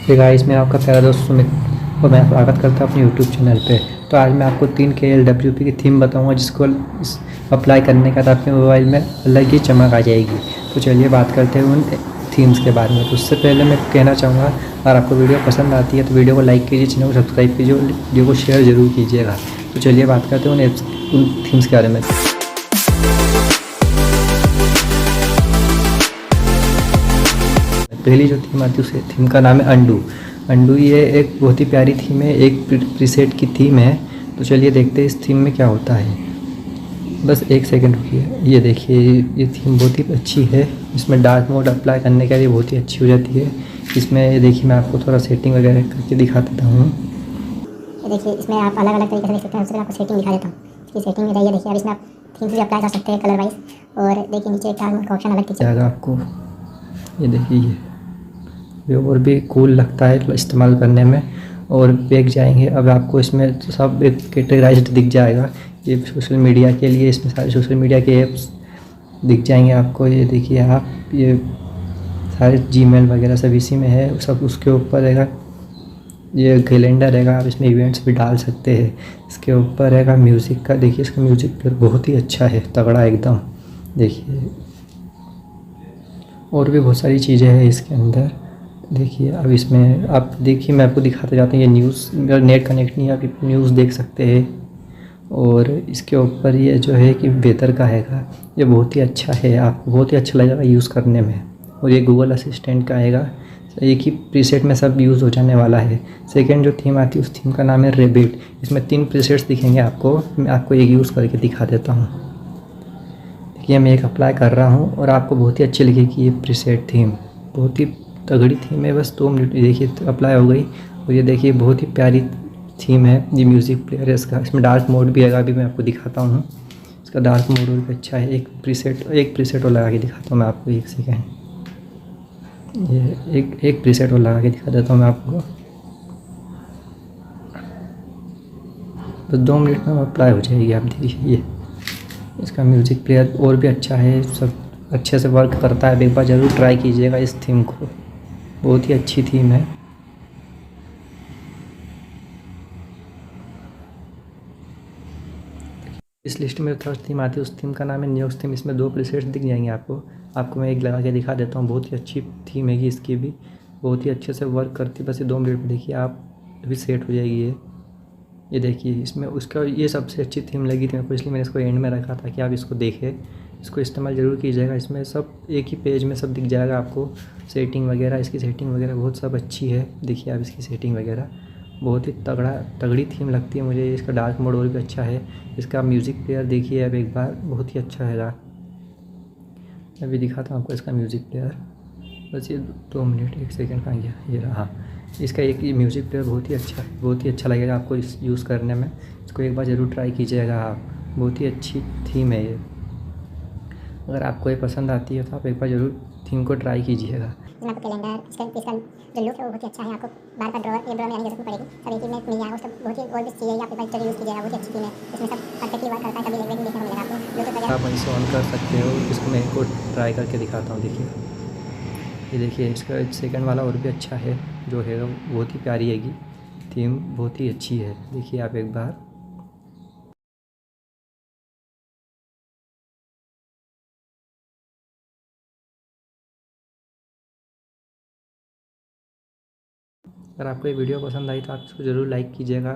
Hey guys, मैं आपका प्यारा दोस्त सुमित और मैं स्वागत करता हूँ अपने यूट्यूब चैनल पे। तो आज मैं आपको 3 KLWP की थीम बताऊंगा जिसको अप्लाई करने के बाद आपके मोबाइल में अलग ही चमक आ जाएगी। तो चलिए बात करते हैं उन थीम्स के बारे में। तो उससे पहले मैं कहना चाहूँगा, अगर आपको वीडियो पसंद आती है तो वीडियो को लाइक कीजिए, चैनल को सब्सक्राइब कीजिए और वीडियो को शेयर ज़रूर कीजिएगा। तो चलिए बात करते हैं उन थीम्स के बारे में। पहली जो थीम आती है उस थीम का नाम है अंडू। अंडू ये एक बहुत ही प्यारी थीम है, एक प्रीसेट की थीम है। तो चलिए देखते हैं इस थीम में क्या होता है। बस एक सेकंड रुकिए। ये देखिए, ये थीम बहुत ही अच्छी है। इसमें डार्क मोड अप्लाई करने के लिए बहुत ही अच्छी हो जाती है। इसमें ये देखिए, मैं आपको थोड़ा सेटिंग वगैरह करके दिखा देता हूँ। ये देखिए, इसमें आप अलग अलग तरीके से देख सकते हैं। उससे मैं आपको सेटिंग दिखा देता हूँ। इसकी सेटिंग में जाइए, देखिए अब इसमें आप थीम से अप्लाई कर सकते हैं कलर वाइज। और देखिए नीचे एक डार्क मोड का ऑप्शन अलग दिख जाएगा आपको। ये देखिए, ये और भी कूल लगता है इस्तेमाल करने में। और बैक जाएंगे, अब आपको इसमें सब एक कैटेगराइज्ड दिख जाएगा। ये सोशल मीडिया के लिए, इसमें सारे सोशल मीडिया के ऐप्स दिख जाएंगे आपको। ये देखिए आप, ये सारे जीमेल वगैरह सब इसी में है। सब उसके ऊपर रहेगा, ये कैलेंडर रहेगा, आप इसमें इवेंट्स भी डाल सकते हैं। इसके ऊपर रहेगा म्यूज़िक का। देखिए इसका म्यूज़िक प्लेयर बहुत ही अच्छा है, तगड़ा एकदम। देखिए और भी बहुत सारी चीज़ें हैं इसके अंदर। देखिए अब इसमें आप देखिए, मैं आपको दिखाते जाता हूँ। ये न्यूज़, अगर नेट कनेक्ट नहीं है आप न्यूज़ देख सकते हैं। और इसके ऊपर ये जो है कि वेदर का हैगा, ये बहुत ही अच्छा है, आपको बहुत ही अच्छा लगेगा यूज़ करने में। और ये गूगल असिस्टेंट का हैगा, एक ही प्रीसेट में सब यूज़ हो जाने वाला है। सेकंड जो थीम आती है उस थीम का नाम है रेबिट। इसमें 3 प्रीसेट्स दिखेंगे आपको। मैं आपको एक यूज़ करके दिखा देता हूँ। देखिए मैं एक अप्लाई कर रहा हूँ और आपको बहुत ही अच्छी लगेगी ये प्रीसेट थीम। बहुत ही तगड़ी थीम है। बस 2 मिनट देखिए अप्लाई हो गई। और ये देखिए बहुत ही प्यारी थीम है। ये म्यूज़िक प्लेयर है इसका। इसमें डार्क मोड भी है, अभी मैं आपको दिखाता हूँ। इसका डार्क मोड भी अच्छा है। एक प्रीसेट और लगा के दिखाता हूँ मैं आपको, एक सेकेंड। ये एक प्रीसेट और लगा के दिखा देता हूँ मैं आपको। बस 2 मिनट में अप्लाई हो जाएगी। आप देखिए ये इसका म्यूज़िक प्लेयर और भी अच्छा है, सब अच्छे से वर्क करता है। एक बार ज़रूर ट्राई कीजिएगा इस थीम को, बहुत ही अच्छी थीम है। इस लिस्ट में थर्ड थीम आती है, उस थीम का नाम है न्यूज़ थीम। इसमें 2 प्रीसेट्स दिख जाएंगे आपको मैं एक लगा के दिखा देता हूँ। बहुत ही अच्छी थीम है इसकी भी, बहुत ही अच्छे से वर्क करती है। बस ये 2 मिनट में देखिए आप अभी सेट हो जाएगी ये देखिए। इसमें उसका ये सबसे अच्छी थीम लगी थी मेरे को, इसलिए मैंने इसको एंड में रखा था कि आप इसको देखें, इसको इस्तेमाल ज़रूर कीजिएगा। इसमें सब एक ही पेज में सब दिख जाएगा आपको, सेटिंग वगैरह। इसकी सेटिंग वगैरह बहुत सब अच्छी है। देखिए आप इसकी सेटिंग वगैरह बहुत ही तगड़ी थीम लगती है मुझे। इसका डार्क मोड और भी अच्छा है। इसका म्यूज़िक प्लेयर देखिए अब एक बार, बहुत ही अच्छा है। अभी दिखाता हूँ आपको इसका म्यूज़िक प्लेयर। बस ये 2 मिनट, 1 सेकंड कहाँ गया, ये रहा। हाँ, इसका एक ये म्यूज़िक प्लेयर बहुत ही अच्छा है, बहुत ही अच्छा लगेगा आपको इस यूज़ करने में। इसको एक बार ज़रूर ट्राई कीजिएगा आप, बहुत ही अच्छी थीम है ये। अगर आपको ये पसंद आती है तो आप एक बार ज़रूर थीम को ट्राई कीजिएगा। आपको कैलेंडर इसका जो लुक है वो बहुत ही अच्छा है। आपको बार बार ड्रॉअर में आने की जरूरत नहीं पड़ेगी। सब एक ही में मिल जाएगा। उसका बहुत ही और भी चीज़ें आप एक बार यूज़ कीजिएगा, बहुत ही अच्छी थीम है। इसमें सब परफेक्टली वर्क करता है। कभी लैग देखने को मिलेगा आपको ब्लूटूथ वगैरह। आप इसे ऑन कर सकते हो। इसको मैं एक और ट्राई करके दिखाता हूँ। देखिए ये देखिए, इसका सेकंड वाला और भी अच्छा है, जो है बहुत ही प्यारी हैगी थीम, बहुत ही अच्छी है। देखिए आप एक बार। अगर आपको ये वीडियो पसंद आई तो आप इसको ज़रूर लाइक कीजिएगा।